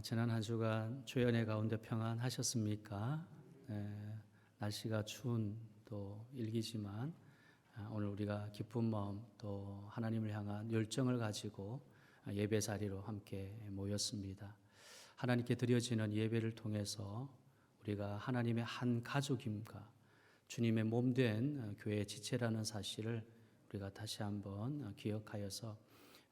지난 한 주간 주연의 가운데 평안하셨습니까? 날씨가 추운 또 일기지만 오늘 우리가 기쁜 마음 또 하나님을 향한 열정을 가지고 예배 자리로 함께 모였습니다. 하나님께 드려지는 예배를 통해서 우리가 하나님의 한 가족임과 주님의 몸된 교회의 지체라는 사실을 우리가 다시 한번 기억하여서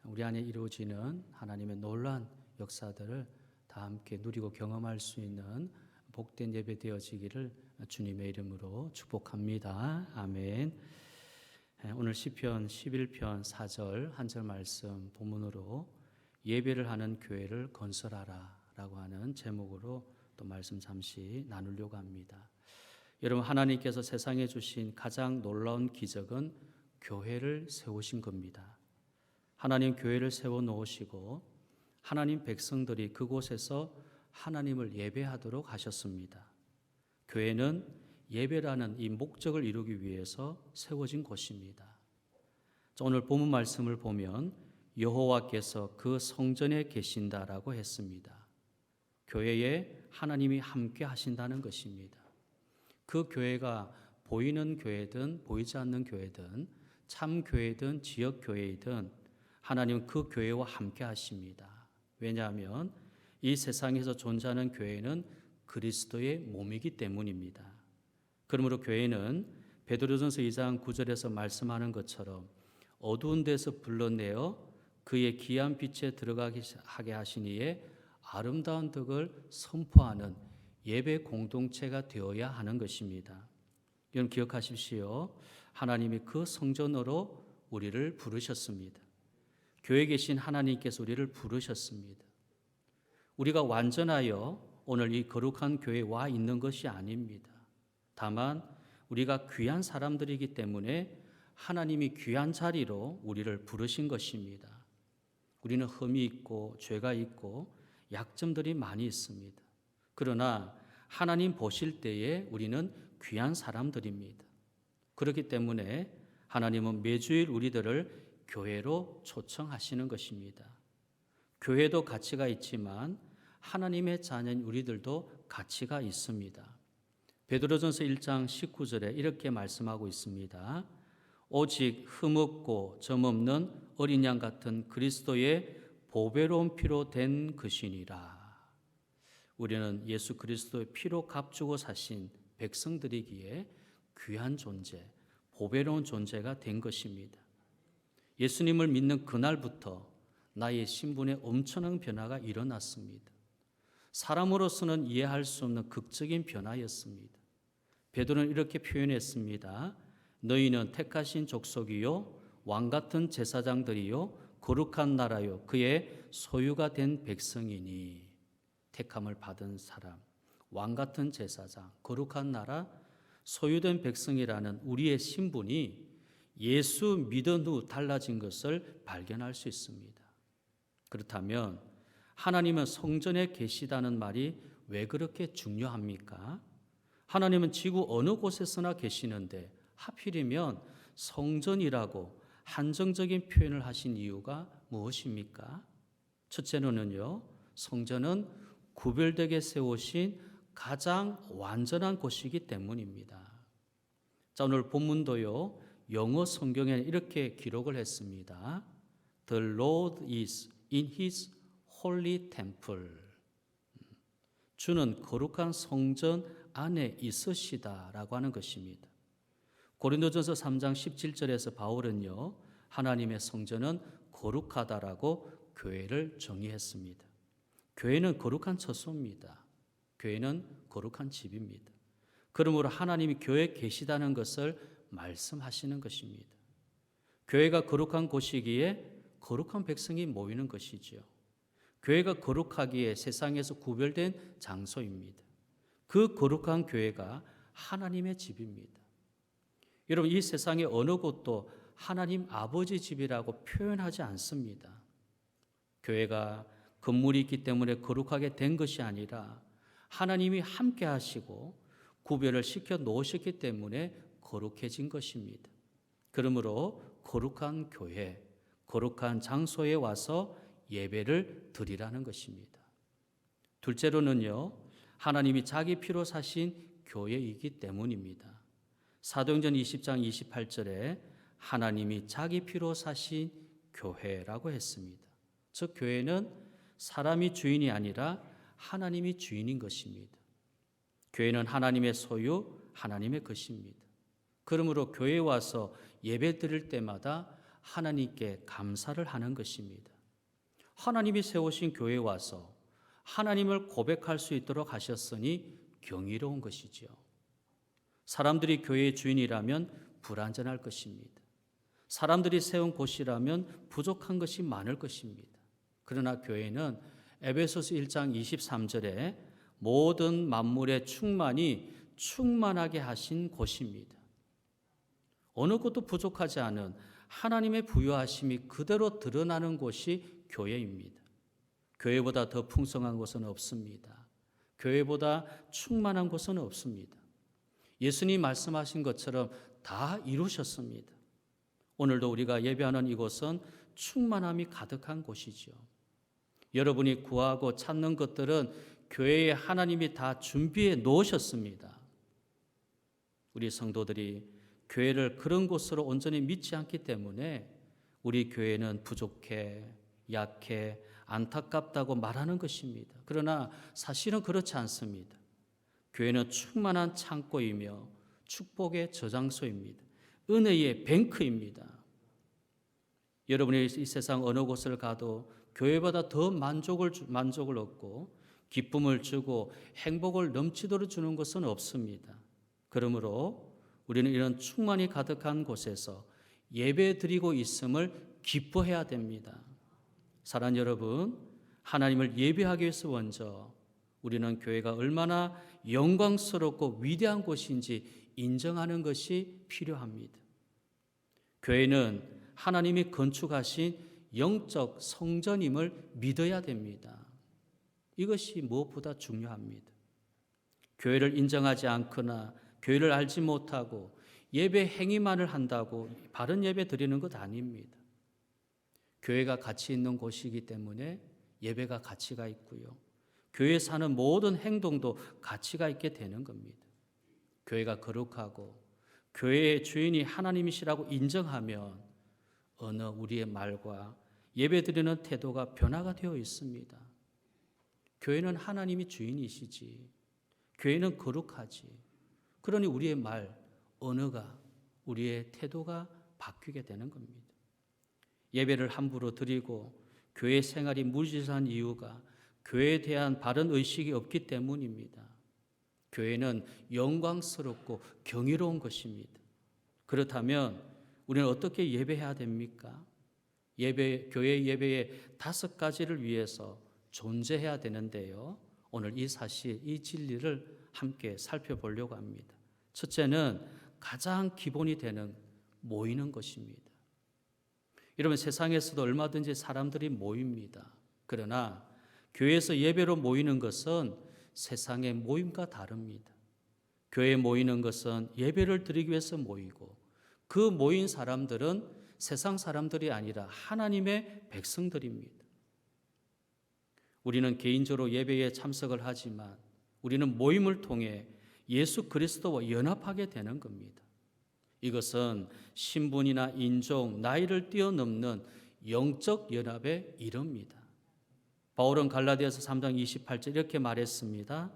우리 안에 이루어지는 하나님의 놀라운 역사들을 다 함께 누리고 경험할 수 있는 복된 예배 되어지기를 주님의 이름으로 축복합니다. 아멘. 오늘 시편 11편 4절 한 절 말씀 본문으로 예배를 하는 교회를 건설하라 라고 하는 제목으로 또 말씀 잠시 나누려고 합니다. 여러분, 하나님께서 세상에 주신 가장 놀라운 기적은 교회를 세우신 겁니다. 하나님 교회를 세워 놓으시고 하나님 백성들이 그곳에서 하나님을 예배하도록 하셨습니다. 교회는 예배라는 이 목적을 이루기 위해서 세워진 곳입니다. 오늘 본문 말씀을 보면 여호와께서 그 성전에 계신다라고 했습니다. 교회에 하나님이 함께 하신다는 것입니다. 그 교회가 보이는 교회든 보이지 않는 교회든 참 교회든 지역 교회이든 하나님은 그 교회와 함께 하십니다. 왜냐하면 이 세상에서 존재하는 교회는 그리스도의 몸이기 때문입니다. 그러므로 교회는 베드로전서 2장 9절에서 말씀하는 것처럼 어두운 데서 불러내어 그의 귀한 빛에 들어가게 하게 하신 이의 아름다운 덕을 선포하는 예배 공동체가 되어야 하는 것입니다. 여러분 기억하십시오. 하나님이 그 성전으로 우리를 부르셨습니다. 교회에 계신 하나님께서 우리를 부르셨습니다. 우리가 완전하여 오늘 이 거룩한 교회에 와 있는 것이 아닙니다. 다만 우리가 귀한 사람들이기 때문에 하나님이 귀한 자리로 우리를 부르신 것입니다. 우리는 흠이 있고 죄가 있고 약점들이 많이 있습니다. 그러나 하나님 보실 때에 우리는 귀한 사람들입니다. 그렇기 때문에 하나님은 매주일 우리들을 교회로 초청하시는 것입니다. 교회도 가치가 있지만 하나님의 자녀인 우리들도 가치가 있습니다. 베드로전서 1장 19절에 이렇게 말씀하고 있습니다. 오직 흠없고 점없는 어린 양 같은 그리스도의 보배로운 피로 된 것이니라. 우리는 예수 그리스도의 피로 값주고 사신 백성들이기에 귀한 존재, 보배로운 존재가 된 것입니다. 예수님을 믿는 그날부터 나의 신분에 엄청난 변화가 일어났습니다. 사람으로서는 이해할 수 없는 극적인 변화였습니다. 베드로는 이렇게 표현했습니다. 너희는 택하신 족속이요 왕같은 제사장들이요 거룩한 나라요 그의 소유가 된 백성이니. 택함을 받은 사람, 왕같은 제사장, 거룩한 나라, 소유된 백성이라는 우리의 신분이 예수 믿은 후 달라진 것을 발견할 수 있습니다. 그렇다면 하나님은 성전에 계시다는 말이 왜 그렇게 중요합니까? 하나님은 지구 어느 곳에서나 계시는데 하필이면 성전이라고 한정적인 표현을 하신 이유가 무엇입니까? 첫째로는요, 성전은 구별되게 세우신 가장 완전한 곳이기 때문입니다. 자, 오늘 본문도요, 영어 성경에는 이렇게 기록을 했습니다. The Lord is in His holy temple. 주는 거룩한 성전 안에 있으시다라고 하는 것입니다. 고린도전서 3장 17절에서 바울은요, 하나님의 성전은 거룩하다라고 교회를 정의했습니다. 교회는 거룩한 처소입니다. 교회는 거룩한 집입니다. 그러므로 하나님이 교회에 계시다는 것을 말씀하시는 것입니다. 교회가 거룩한 곳이기에 거룩한 백성이 모이는 것이지요. 교회가 거룩하기에 세상에서 구별된 장소입니다. 그 거룩한 교회가 하나님의 집입니다. 여러분, 이 세상의 어느 곳도 하나님 아버지 집이라고 표현하지 않습니다. 교회가 건물이 있기 때문에 거룩하게 된 것이 아니라 하나님이 함께 하시고 구별을 시켜 놓으셨기 때문에 거룩해진 것입니다. 그러므로 거룩한 교회, 거룩한 장소에 와서 예배를 드리라는 것입니다. 둘째로는요, 하나님이 자기 피로 사신 교회이기 때문입니다. 사도행전 20장 28절에 하나님이 자기 피로 사신 교회라고 했습니다. 즉 교회는 사람이 주인이 아니라 하나님이 주인인 것입니다. 교회는 하나님의 소유, 하나님의 것입니다. 그러므로 교회에 와서 예배 드릴 때마다 하나님께 감사를 하는 것입니다. 하나님이 세우신 교회에 와서 하나님을 고백할 수 있도록 하셨으니 경이로운 것이지요. 사람들이 교회의 주인이라면 불완전할 것입니다. 사람들이 세운 곳이라면 부족한 것이 많을 것입니다. 그러나 교회는 에베소서 1장 23절에 모든 만물의 충만이 충만하게 하신 곳입니다. 어느 것도 부족하지 않은 하나님의 부유하심이 그대로 드러나는 곳이 교회입니다. 교회보다 더 풍성한 곳은 없습니다. 교회보다 충만한 곳은 없습니다. 예수님 말씀하신 것처럼 다 이루셨습니다. 오늘도 우리가 예배하는 이곳은 충만함이 가득한 곳이죠. 여러분이 구하고 찾는 것들은 교회에 하나님이 다 준비해 놓으셨습니다. 우리 성도들이 교회를 그런 곳으로 온전히 믿지 않기 때문에 우리 교회는 부족해, 약해, 안타깝다고 말하는 것입니다. 그러나 사실은 그렇지 않습니다. 교회는 충만한 창고이며 축복의 저장소입니다. 은혜의 뱅크입니다. 여러분이 이 세상 어느 곳을 가도 교회보다 더 만족을 얻고 기쁨을 주고 행복을 넘치도록 주는 것은 없습니다. 그러므로 우리는 이런 충만이 가득한 곳에서 예배 드리고 있음을 기뻐해야 됩니다. 사랑하는 여러분, 하나님을 예배하기 위해서 먼저 우리는 교회가 얼마나 영광스럽고 위대한 곳인지 인정하는 것이 필요합니다. 교회는 하나님이 건축하신 영적 성전임을 믿어야 됩니다. 이것이 무엇보다 중요합니다. 교회를 인정하지 않거나 교회를 알지 못하고 예배 행위만을 한다고 바른 예배 드리는 것 아닙니다. 교회가 가치 있는 곳이기 때문에 예배가 가치가 있고요. 교회에 사는 모든 행동도 가치가 있게 되는 겁니다. 교회가 거룩하고 교회의 주인이 하나님이시라고 인정하면 어느 우리의 말과 예배드리는 태도가 변화가 되어 있습니다. 교회는 하나님이 주인이시지. 교회는 거룩하지. 그러니 우리의 말, 언어가, 우리의 태도가 바뀌게 되는 겁니다. 예배를 함부로 드리고 교회 생활이 무질서한 이유가 교회에 대한 바른 의식이 없기 때문입니다. 교회는 영광스럽고 경이로운 것입니다. 그렇다면 우리는 어떻게 예배해야 됩니까? 교회 예배의 5가지를 위해서 존재해야 되는데요. 오늘 이 사실, 이 진리를 함께 살펴보려고 합니다. 첫째는 가장 기본이 되는 모이는 것입니다. 여러분, 세상에서도 얼마든지 사람들이 모입니다. 그러나 교회에서 예배로 모이는 것은 세상의 모임과 다릅니다. 교회에 모이는 것은 예배를 드리기 위해서 모이고 그 모인 사람들은 세상 사람들이 아니라 하나님의 백성들입니다. 우리는 개인적으로 예배에 참석을 하지만 우리는 모임을 통해 예수 그리스도와 연합하게 되는 겁니다. 이것은 신분이나 인종, 나이를 뛰어넘는 영적 연합에 이릅니다. 바울은 갈라디아서 3장 28절 이렇게 말했습니다.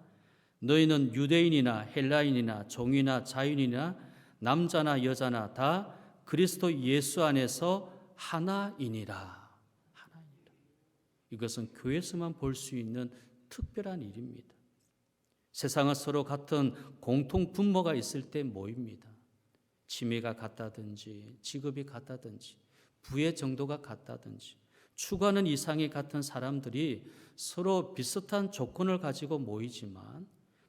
너희는 유대인이나 헬라인이나 종이나 자유인이나 남자나 여자나 다 그리스도 예수 안에서 하나이니라. 하나이니라. 이것은 교회에서만 볼 수 있는 특별한 일입니다. 세상은 서로 같은 공통 분모가 있을 때 모입니다. 취미가 같다든지 직업이 같다든지 부의 정도가 같다든지 추구하는 이상이 같은 사람들이 서로 비슷한 조건을 가지고 모이지만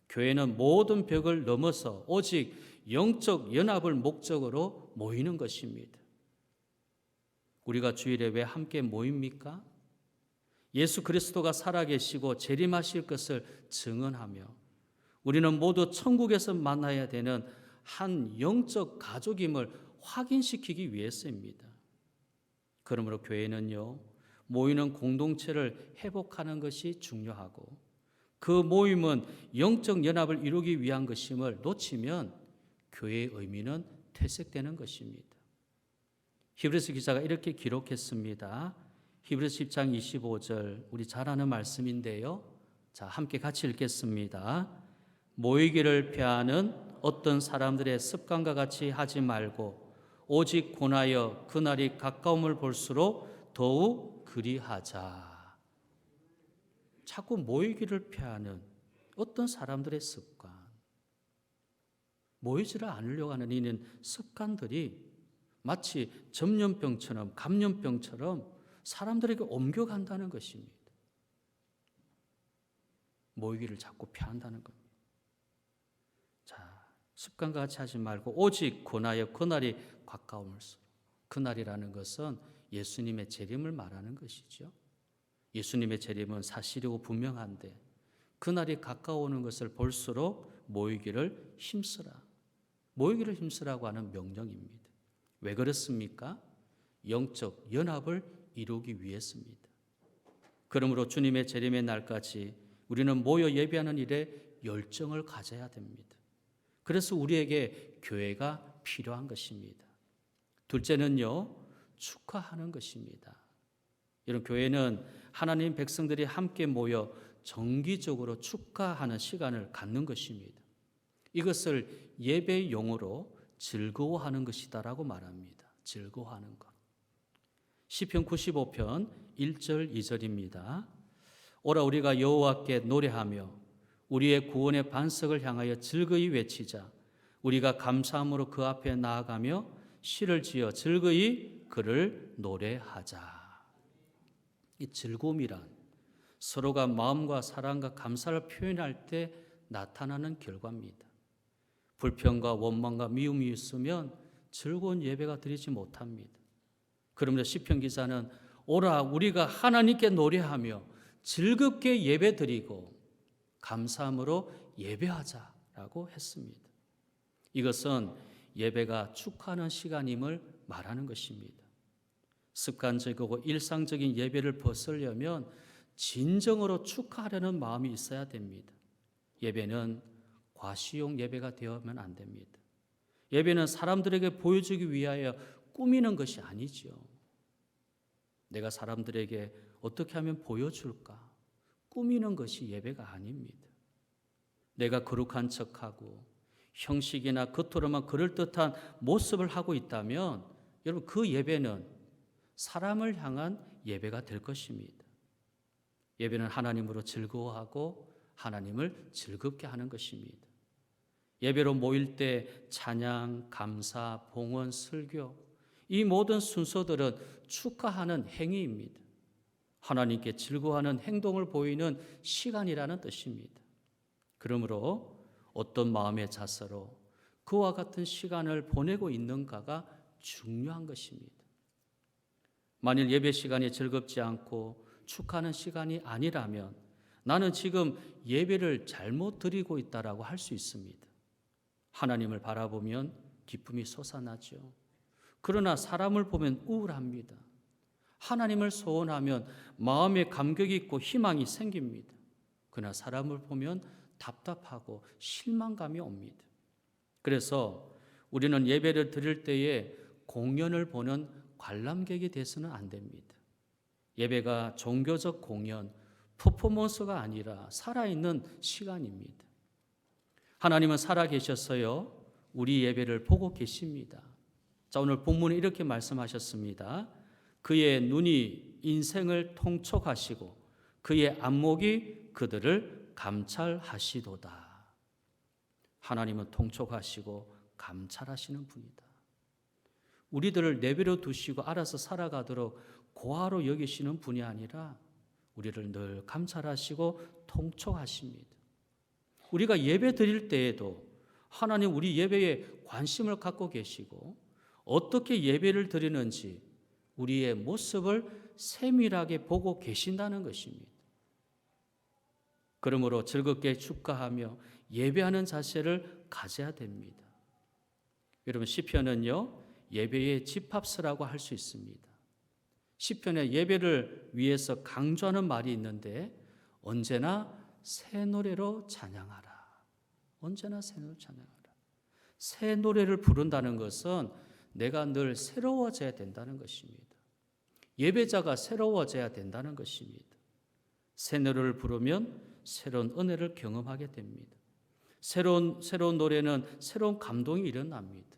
교회는 모든 벽을 넘어서 오직 영적 연합을 목적으로 모이는 것입니다. 우리가 주일에 왜 함께 모입니까? 예수 그리스도가 살아계시고 재림하실 것을 증언하며 우리는 모두 천국에서 만나야 되는 한 영적 가족임을 확인시키기 위해서입니다. 그러므로 교회는요, 모이는 공동체를 회복하는 것이 중요하고 그 모임은 영적 연합을 이루기 위한 것임을 놓치면 교회의 의미는 퇴색되는 것입니다. 히브리서 기자가 이렇게 기록했습니다. 히브리서 10장 25절, 우리 잘 아는 말씀인데요. 자, 함께 같이 읽겠습니다. 모이기를 피하는 어떤 사람들의 습관과 같이 하지 말고 오직 권하여 그날이 가까움을 볼수록 더욱 그리하자. 자꾸 모이기를 피하는 어떤 사람들의 습관, 모이지를 않으려고 하는 이는 습관들이 마치 전염병처럼 감염병처럼 사람들에게 옮겨간다는 것입니다. 모이기를 자꾸 피한다는 겁니다. 자, 습관과 같이 하지 말고 오직 권하여 그날이 가까움을수록. 그날이라는 것은 예수님의 재림을 말하는 것이죠. 예수님의 재림은 사실이고 분명한데 그날이 가까워오는 것을 볼수록 모이기를 힘쓰라. 모이기를 힘쓰라고 하는 명령입니다. 왜 그렇습니까? 영적 연합을 이루기 위해서입니다. 그러므로 주님의 재림의 날까지 우리는 모여 예배하는 일에 열정을 가져야 됩니다. 그래서 우리에게 교회가 필요한 것입니다. 둘째는요, 축하하는 것입니다. 이런 교회는 하나님 백성들이 함께 모여 정기적으로 축하하는 시간을 갖는 것입니다. 이것을 예배의 용어로 즐거워하는 것이다라고 말합니다. 즐거워하는 것. 시편 95편 1절 2절입니다. 오라 우리가 여호와께 노래하며 우리의 구원의 반석을 향하여 즐거이 외치자. 우리가 감사함으로 그 앞에 나아가며 시를 지어 즐거이 그를 노래하자. 이 즐거움이란 서로가 마음과 사랑과 감사를 표현할 때 나타나는 결과입니다. 불평과 원망과 미움이 있으면 즐거운 예배가 드리지 못합니다. 그러므로 시편 기자는 오라 우리가 하나님께 노래하며 즐겁게 예배드리고 감사함으로 예배하자라고 했습니다. 이것은 예배가 축하하는 시간임을 말하는 것입니다. 습관적이고 일상적인 예배를 벗으려면 진정으로 축하하려는 마음이 있어야 됩니다. 예배는 과시용 예배가 되어서는 안 됩니다. 예배는 사람들에게 보여주기 위하여 꾸미는 것이 아니죠. 내가 사람들에게 어떻게 하면 보여줄까? 꾸미는 것이 예배가 아닙니다. 내가 거룩한 척하고 형식이나 겉으로만 그럴듯한 모습을 하고 있다면 여러분 그 예배는 사람을 향한 예배가 될 것입니다. 예배는 하나님으로 즐거워하고 하나님을 즐겁게 하는 것입니다. 예배로 모일 때 찬양, 감사, 봉헌, 설교 이 모든 순서들은 축하하는 행위입니다. 하나님께 즐거워하는 행동을 보이는 시간이라는 뜻입니다. 그러므로 어떤 마음의 자세로 그와 같은 시간을 보내고 있는가가 중요한 것입니다. 만일 예배 시간이 즐겁지 않고 축하하는 시간이 아니라면 나는 지금 예배를 잘못 드리고 있다라고 할 수 있습니다. 하나님을 바라보면 기쁨이 솟아나죠. 그러나 사람을 보면 우울합니다. 하나님을 소원하면 마음에 감격이 있고 희망이 생깁니다. 그러나 사람을 보면 답답하고 실망감이 옵니다. 그래서 우리는 예배를 드릴 때에 공연을 보는 관람객이 돼서는 안 됩니다. 예배가 종교적 공연, 퍼포먼스가 아니라 살아있는 시간입니다. 하나님은 살아계셨어요. 우리 예배를 보고 계십니다. 자, 오늘 본문에 이렇게 말씀하셨습니다. 그의 눈이 인생을 통촉하시고 그의 안목이 그들을 감찰하시도다. 하나님은 통촉하시고 감찰하시는 분이다. 우리들을 내버려 두시고 알아서 살아가도록 고아로 여기시는 분이 아니라 우리를 늘 감찰하시고 통촉하십니다. 우리가 예배 드릴 때에도 하나님 우리 예배에 관심을 갖고 계시고 어떻게 예배를 드리는지 우리의 모습을 세밀하게 보고 계신다는 것입니다. 그러므로 즐겁게 축가하며 예배하는 자세를 가져야 됩니다. 여러분 시편은요 예배의 집합서라고 할 수 있습니다. 시편에 예배를 위해서 강조하는 말이 있는데 언제나 새 노래로 찬양하라. 언제나 새 노래로 찬양하라. 새 노래를 부른다는 것은 내가 늘 새로워져야 된다는 것입니다. 예배자가 새로워져야 된다는 것입니다. 새 노래를 부르면 새로운 은혜를 경험하게 됩니다. 새로운 노래는 새로운 감동이 일어납니다.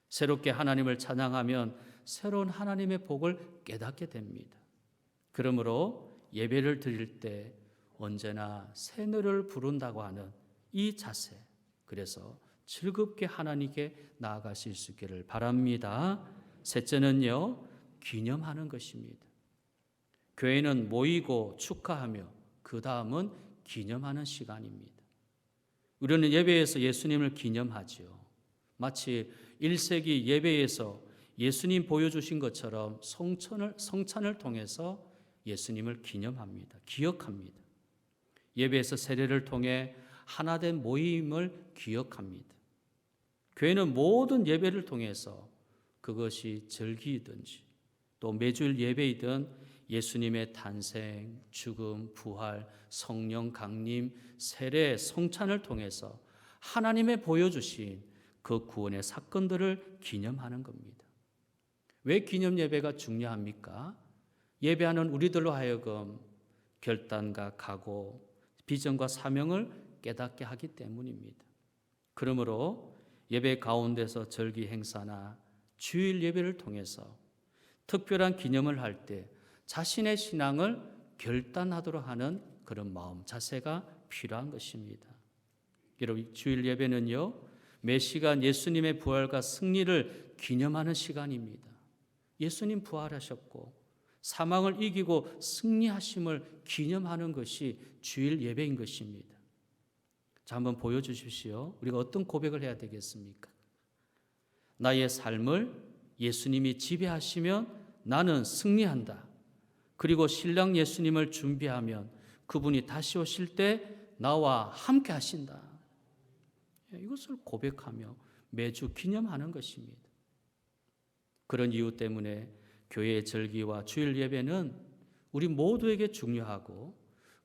새롭게 하나님을 찬양하면 새로운 하나님의 복을 깨닫게 됩니다. 그러므로 예배를 드릴 때 언제나 새 노래를 부른다고 하는 이 자세, 그래서 즐겁게 하나님께 나아가실 수 있기를 바랍니다. 셋째는요, 기념하는 것입니다. 교회는 모이고 축하하며 그 다음은 기념하는 시간입니다. 우리는 예배에서 예수님을 기념하지요. 마치 1세기 예배에서 예수님 보여주신 것처럼 성찬을 통해서 예수님을 기념합니다. 기억합니다. 예배에서 세례를 통해 하나된 모임을 기억합니다. 교회는 모든 예배를 통해서 그것이 절기이든지 또 매주일 예배이든 예수님의 탄생, 죽음, 부활, 성령 강림, 세례, 성찬을 통해서 하나님의 보여주신 그 구원의 사건들을 기념하는 겁니다. 왜 기념 예배가 중요합니까? 예배하는 우리들로 하여금 결단과 각오, 비전과 사명을 깨닫게 하기 때문입니다. 그러므로 예배 가운데서 절기 행사나 주일 예배를 통해서 특별한 기념을 할 때 자신의 신앙을 결단하도록 하는 그런 마음, 자세가 필요한 것입니다. 여러분, 주일 예배는요, 매 시간 예수님의 부활과 승리를 기념하는 시간입니다. 예수님 부활하셨고 사망을 이기고 승리하심을 기념하는 것이 주일 예배인 것입니다. 자, 한번 보여주십시오. 우리가 어떤 고백을 해야 되겠습니까? 나의 삶을 예수님이 지배하시면 나는 승리한다. 그리고 신랑 예수님을 준비하면 그분이 다시 오실 때 나와 함께 하신다. 이것을 고백하며 매주 기념하는 것입니다. 그런 이유 때문에 교회의 절기와 주일 예배는 우리 모두에게 중요하고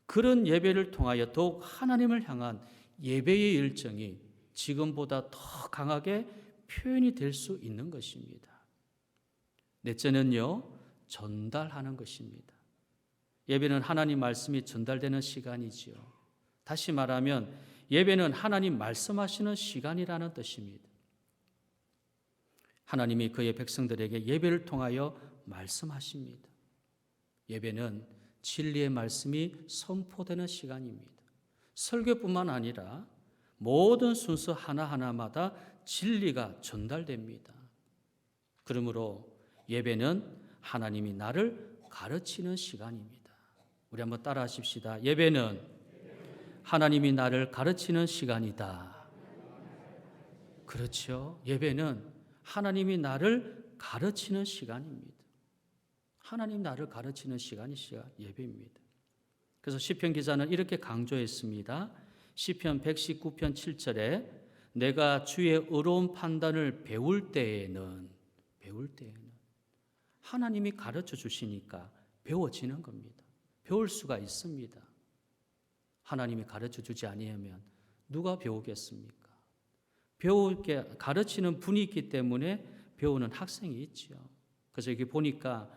그런 예배를 통하여 더욱 하나님을 향한 예배의 일정이 지금보다 더 강하게 표현이 될 수 있는 것입니다. 넷째는요, 전달하는 것입니다. 예배는 하나님 말씀이 전달되는 시간이지요. 다시 말하면 예배는 하나님 말씀하시는 시간이라는 뜻입니다. 하나님이 그의 백성들에게 예배를 통하여 말씀하십니다. 예배는 진리의 말씀이 선포되는 시간입니다. 설교뿐만 아니라 모든 순서 하나하나마다 진리가 전달됩니다. 그러므로 예배는 하나님이 나를 가르치는 시간입니다. 우리 한번 따라 하십시다. 예배는 하나님이 나를 가르치는 시간이다. 그렇죠. 예배는 하나님이 나를 가르치는 시간입니다. 하나님 나를 가르치는 시간이 예배입니다. 그래서 시편 기자는 이렇게 강조했습니다. 시편 119편 7절에 내가 주의 의로운 판단을 배울 때에는 하나님이 가르쳐 주시니까 배워지는 겁니다. 배울 수가 있습니다. 하나님이 가르쳐 주지 아니하면 누가 배우겠습니까? 배우게 가르치는 분이 있기 때문에 배우는 학생이 있죠. 그래서 여기 보니까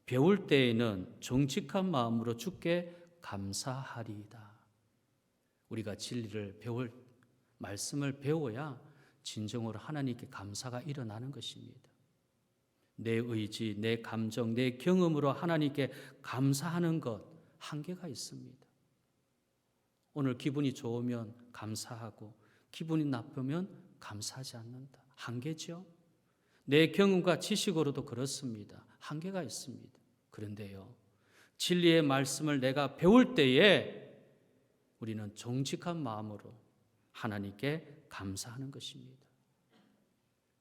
배울 때에는 정직한 마음으로 주께 감사하리이다. 우리가 진리를 말씀을 배워야 진정으로 하나님께 감사가 일어나는 것입니다. 내 의지, 내 감정, 내 경험으로 하나님께 감사하는 것 한계가 있습니다. 오늘 기분이 좋으면 감사하고 기분이 나쁘면 감사하지 않는다. 한계죠. 내 경험과 지식으로도 그렇습니다. 한계가 있습니다. 그런데요, 진리의 말씀을 내가 배울 때에 우리는 정직한 마음으로 하나님께 감사하는 것입니다.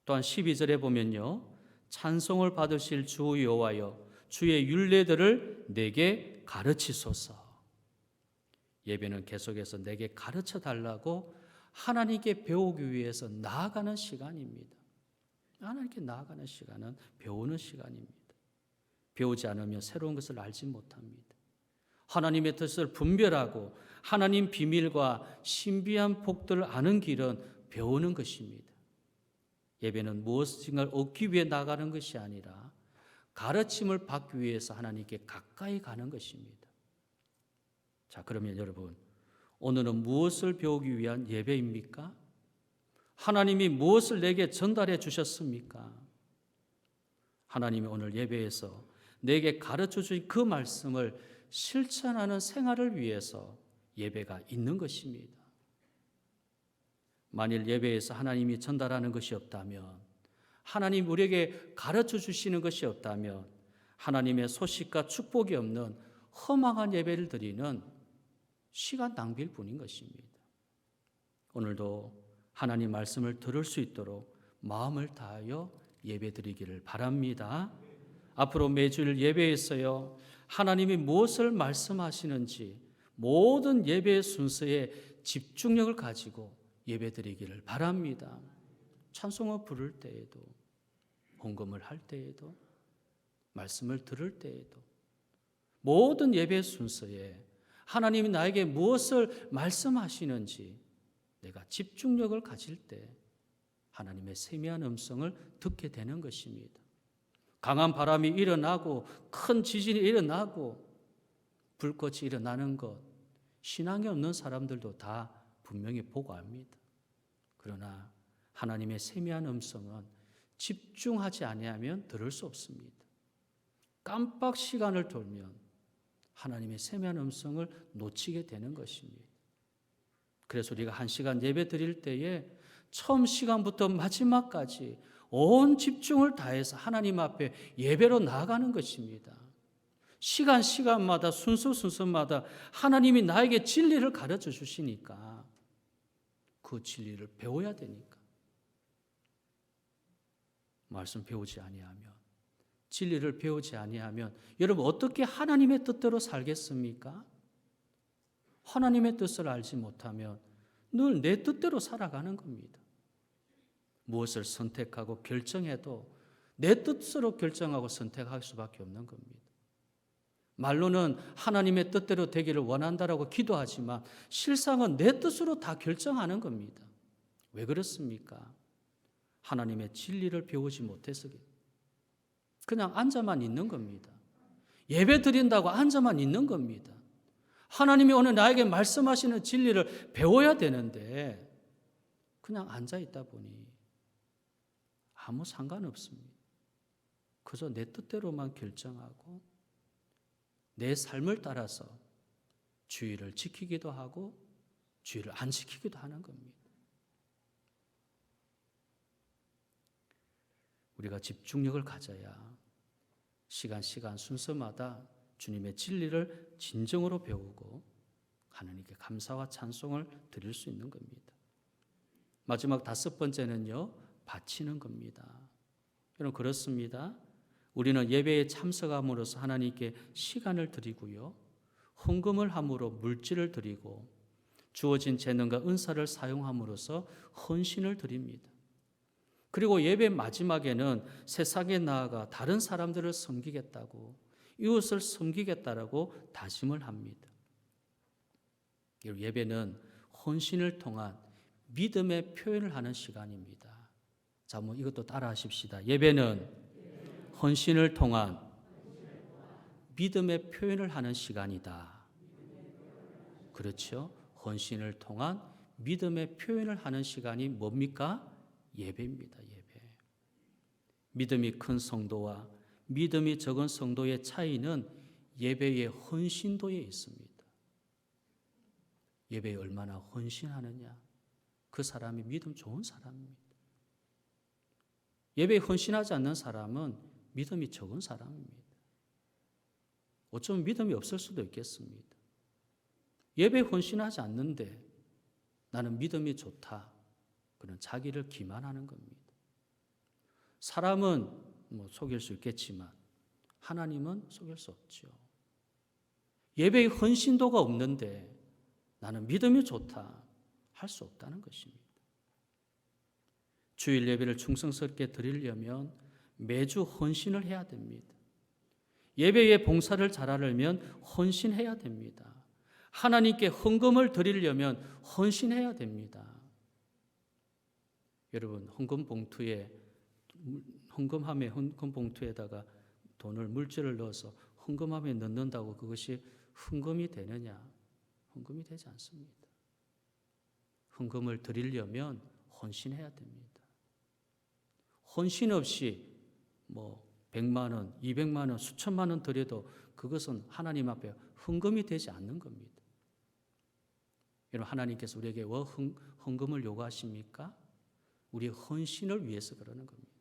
또한 12절에 보면요, 찬송을 받으실 주 여호와여 주의 율례들을 내게 가르치소서. 예배는 계속해서 내게 가르쳐 달라고 하나님께 배우기 위해서 나아가는 시간입니다. 하나님께 나아가는 시간은 배우는 시간입니다. 배우지 않으면 새로운 것을 알지 못합니다. 하나님의 뜻을 분별하고 하나님 비밀과 신비한 복들을 아는 길은 배우는 것입니다. 예배는 무엇인가를 얻기 위해 나가는 것이 아니라 가르침을 받기 위해서 하나님께 가까이 가는 것입니다. 자, 그러면 여러분, 오늘은 무엇을 배우기 위한 예배입니까? 하나님이 무엇을 내게 전달해 주셨습니까? 하나님이 오늘 예배에서 내게 가르쳐 주신 그 말씀을 실천하는 생활을 위해서 예배가 있는 것입니다. 만일 예배에서 하나님이 전달하는 것이 없다면, 하나님 우리에게 가르쳐 주시는 것이 없다면 하나님의 소식과 축복이 없는 허망한 예배를 드리는 시간 낭비일 뿐인 것입니다. 오늘도 하나님 말씀을 들을 수 있도록 마음을 다하여 예배드리기를 바랍니다. 앞으로 매주일 예배에서요, 하나님이 무엇을 말씀하시는지 모든 예배의 순서에 집중력을 가지고 예배드리기를 바랍니다. 찬송을 부를 때에도, 헌금을 할 때에도, 말씀을 들을 때에도, 모든 예배 순서에 하나님이 나에게 무엇을 말씀하시는지 내가 집중력을 가질 때 하나님의 세미한 음성을 듣게 되는 것입니다. 강한 바람이 일어나고 큰 지진이 일어나고 불꽃이 일어나는 것, 신앙이 없는 사람들도 다 분명히 보고 압니다. 그러나 하나님의 세미한 음성은 집중하지 아니하면 들을 수 없습니다. 깜빡 시간을 돌면 하나님의 세미한 음성을 놓치게 되는 것입니다. 그래서 우리가 1시간 예배 드릴 때에 처음 시간부터 마지막까지 온 집중을 다해서 하나님 앞에 예배로 나아가는 것입니다. 시간마다 순서마다 하나님이 나에게 진리를 가르쳐 주시니까 그 진리를 배워야 되니까. 말씀 배우지 아니하면, 진리를 배우지 아니하면 여러분 어떻게 하나님의 뜻대로 살겠습니까? 하나님의 뜻을 알지 못하면 늘 내 뜻대로 살아가는 겁니다. 무엇을 선택하고 결정해도 내 뜻으로 결정하고 선택할 수밖에 없는 겁니다. 말로는 하나님의 뜻대로 되기를 원한다라고 기도하지만 실상은 내 뜻으로 다 결정하는 겁니다. 왜 그렇습니까? 하나님의 진리를 배우지 못해서 그냥 앉아만 있는 겁니다. 예배 드린다고 앉아만 있는 겁니다. 하나님이 오늘 나에게 말씀하시는 진리를 배워야 되는데 그냥 앉아 있다 보니 아무 상관없습니다. 그저 내 뜻대로만 결정하고 내 삶을 따라서 주의를 지키기도 하고 주의를 안 지키기도 하는 겁니다. 우리가 집중력을 가져야 시간 순서마다 주님의 진리를 진정으로 배우고 하나님께 감사와 찬송을 드릴 수 있는 겁니다. 마지막 5번째는요, 바치는 겁니다. 여러분 그렇습니다. 우리는 예배에 참석함으로써 하나님께 시간을 드리고요, 헌금을 함으로 물질을 드리고 주어진 재능과 은사를 사용함으로써 헌신을 드립니다. 그리고 예배 마지막에는 세상에 나아가 다른 사람들을 섬기겠다고, 이웃을 섬기겠다라고 다짐을 합니다. 예배는 헌신을 통한 믿음의 표현을 하는 시간입니다. 자, 이것도 따라 하십시다. 예배는 헌신을 통한 믿음의 표현을 하는 시간이다. 그렇죠? 헌신을 통한 믿음의 표현을 하는 시간이 뭡니까? 예배입니다. 예배. 믿음이 큰 성도와 믿음이 적은 성도의 차이는 예배의 헌신도에 있습니다. 예배에 얼마나 헌신하느냐, 그 사람이 믿음 좋은 사람입니다. 예배에 헌신하지 않는 사람은 믿음이 적은 사람입니다. 어쩌면 믿음이 없을 수도 있겠습니다. 예배에 헌신하지 않는데 나는 믿음이 좋다, 그는 자기를 기만하는 겁니다. 사람은 속일 수 있겠지만 하나님은 속일 수 없죠. 예배의 헌신도가 없는데 나는 믿음이 좋다 할 수 없다는 것입니다. 주일 예배를 충성스럽게 드리려면 매주 헌신을 해야 됩니다. 예배의 봉사를 잘하려면 헌신해야 됩니다. 하나님께 헌금을 드리려면 헌신해야 됩니다. 여러분, 헌금함에 헌금 봉투에다가 돈을 물질을 넣어서 헌금함에 넣는다고 그것이 헌금이 되느냐? 헌금이 되지 않습니다. 헌금을 드리려면 헌신해야 됩니다. 헌신 없이 100만 원, 200만 원, 수천만 원 드려도 그것은 하나님 앞에 헌금이 되지 않는 겁니다. 여러분, 하나님께서 우리에게 왜 헌금을 요구하십니까? 우리의 헌신을 위해서 그러는 겁니다.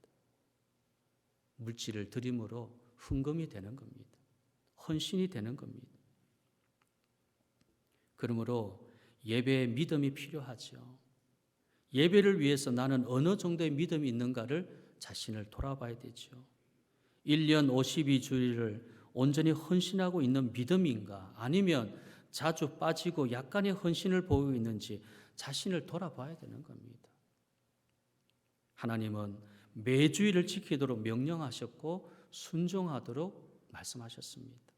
물질을 드림으로 헌금이 되는 겁니다. 헌신이 되는 겁니다. 그러므로 예배의 믿음이 필요하죠. 예배를 위해서 나는 어느 정도의 믿음이 있는가를 자신을 돌아봐야 되죠. 1년 52주일을 온전히 헌신하고 있는 믿음인가, 아니면 자주 빠지고 약간의 헌신을 보이고 있는지 자신을 돌아봐야 되는 겁니다. 하나님은 매주일을 지키도록 명령하셨고 순종하도록 말씀하셨습니다.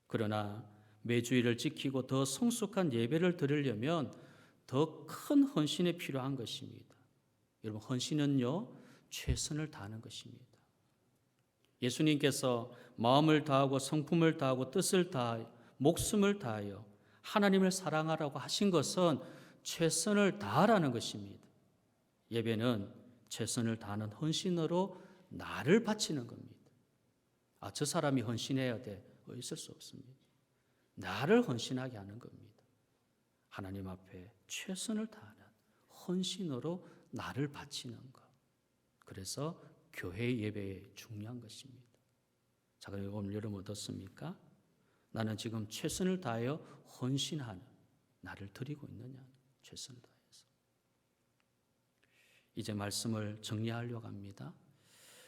그러나 매주일을 지키고 더 성숙한 예배를 드리려면 더 큰 헌신이 필요한 것입니다. 여러분, 헌신은요, 최선을 다하는 것입니다. 예수님께서 마음을 다하고 성품을 다하고 뜻을 다하여 목숨을 다하여 하나님을 사랑하라고 하신 것은 최선을 다하라는 것입니다. 예배는 최선을 다하는 헌신으로 나를 바치는 겁니다. 저 사람이 헌신해야 돼. 있을 수 없습니다. 나를 헌신하게 하는 겁니다. 하나님 앞에 최선을 다하는 헌신으로 나를 바치는 것. 그래서 교회 예배에 중요한 것입니다. 자, 그럼 오늘 여러분 어떻습니까? 나는 지금 최선을 다하여 헌신하는 나를 드리고 있느냐? 최선을 다해서. 이제 말씀을 정리하려고 합니다.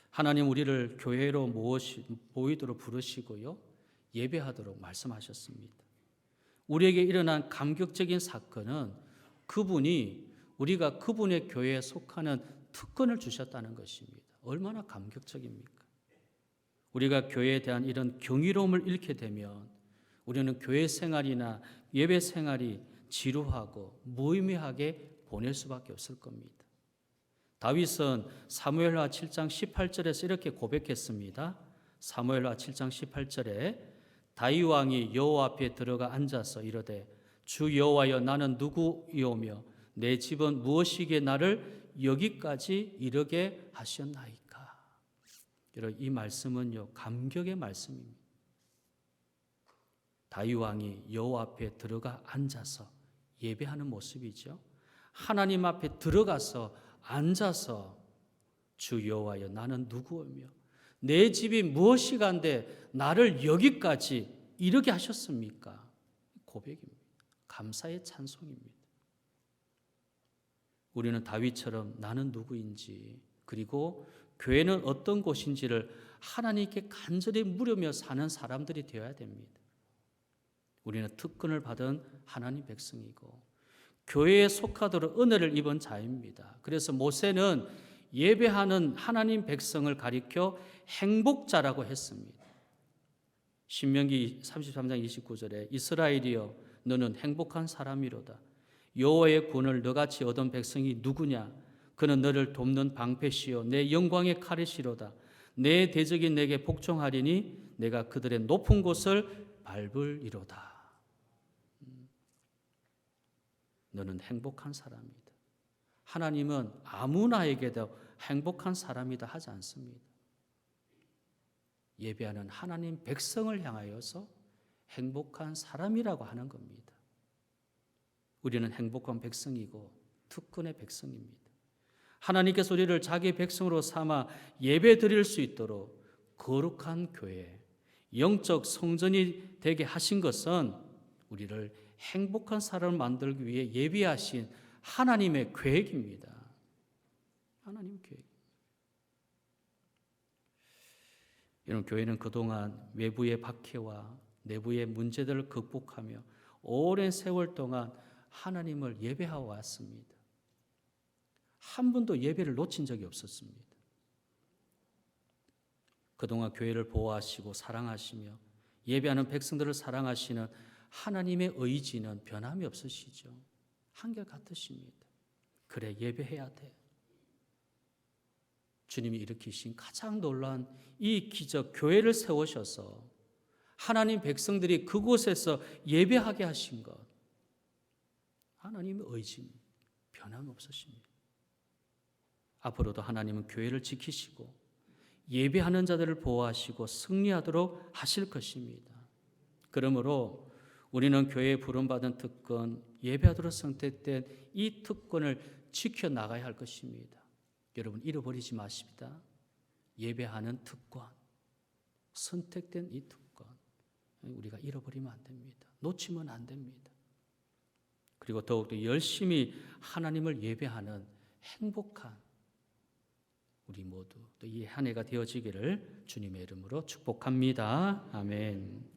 하나님 우리를 교회로 모이도록 부르시고요, 예배하도록 말씀하셨습니다. 우리에게 일어난 감격적인 사건은 우리가 그분의 교회에 속하는 특권을 주셨다는 것입니다. 얼마나 감격적입니까? 우리가 교회에 대한 이런 경이로움을 잃게 되면 우리는 교회 생활이나 예배 생활이 지루하고 무의미하게 보낼 수밖에 없을 겁니다. 다윗은 사무엘하 7장 18절에서 이렇게 고백했습니다. 사무엘하 7장 18절에 다윗 왕이 여호와 앞에 들어가 앉아서 이르되 주 여호와여 나는 누구이오며 내 집은 무엇이기에 나를 여기까지 이르게 하셨나이까. 여러분, 이 말씀은요, 감격의 말씀입니다. 다윗 왕이 여호와 앞에 들어가 앉아서 예배하는 모습이죠. 하나님 앞에 들어가서 앉아서 주 여호와여 나는 누구이며 내 집이 무엇이간데 나를 여기까지 이르게 하셨습니까? 고백입니다. 감사의 찬송입니다. 우리는 다윗처럼 나는 누구인지, 그리고 교회는 어떤 곳인지를 하나님께 간절히 물으며 사는 사람들이 되어야 됩니다. 우리는 특권을 받은 하나님 백성이고 교회에 속하도록 은혜를 입은 자입니다. 그래서 모세는 예배하는 하나님 백성을 가리켜 행복자라고 했습니다. 신명기 33장 29절에 이스라엘이여 너는 행복한 사람이로다. 여호와의 구원을 너같이 얻은 백성이 누구냐? 그는 너를 돕는 방패시요 내 영광의 칼이시로다. 내 대적이 내게 복종하리니 내가 그들의 높은 곳을 밟으리로다. 너는 행복한 사람이다. 하나님은 아무나에게도 행복한 사람이다 하지 않습니다. 예배하는 하나님 백성을 향하여서 행복한 사람이라고 하는 겁니다. 우리는 행복한 백성이고 특권의 백성입니다. 하나님께서 우리를 자기 백성으로 삼아 예배 드릴 수 있도록 거룩한 교회, 영적 성전이 되게 하신 것은 우리를 행복한 사람을 만들기 위해 예비하신 하나님의 계획입니다. 하나님 계획. 이런 교회는 그동안 외부의 박해와 내부의 문제들을 극복하며 오랜 세월 동안 하나님을 예배하고 왔습니다. 한 번도 예배를 놓친 적이 없었습니다. 그동안 교회를 보호하시고 사랑하시며 예배하는 백성들을 사랑하시는 하나님의 의지는 변함이 없으시죠. 한결같으십니다. 그래, 예배해야 돼. 주님이 일으키신 가장 놀라운 이 기적, 교회를 세우셔서 하나님 백성들이 그곳에서 예배하게 하신 것, 하나님의 의지는 변함없으십니다. 앞으로도 하나님은 교회를 지키시고 예배하는 자들을 보호하시고 승리하도록 하실 것입니다. 그러므로 우리는 교회에 부름받은 특권, 예배하도록 선택된 이 특권을 지켜나가야 할 것입니다. 여러분, 잃어버리지 마십니다. 예배하는 특권, 선택된 이 특권, 우리가 잃어버리면 안 됩니다. 놓치면 안 됩니다. 그리고 더욱더 열심히 하나님을 예배하는 행복한 우리 모두 또 이 한 해가 되어지기를 주님의 이름으로 축복합니다. 아멘.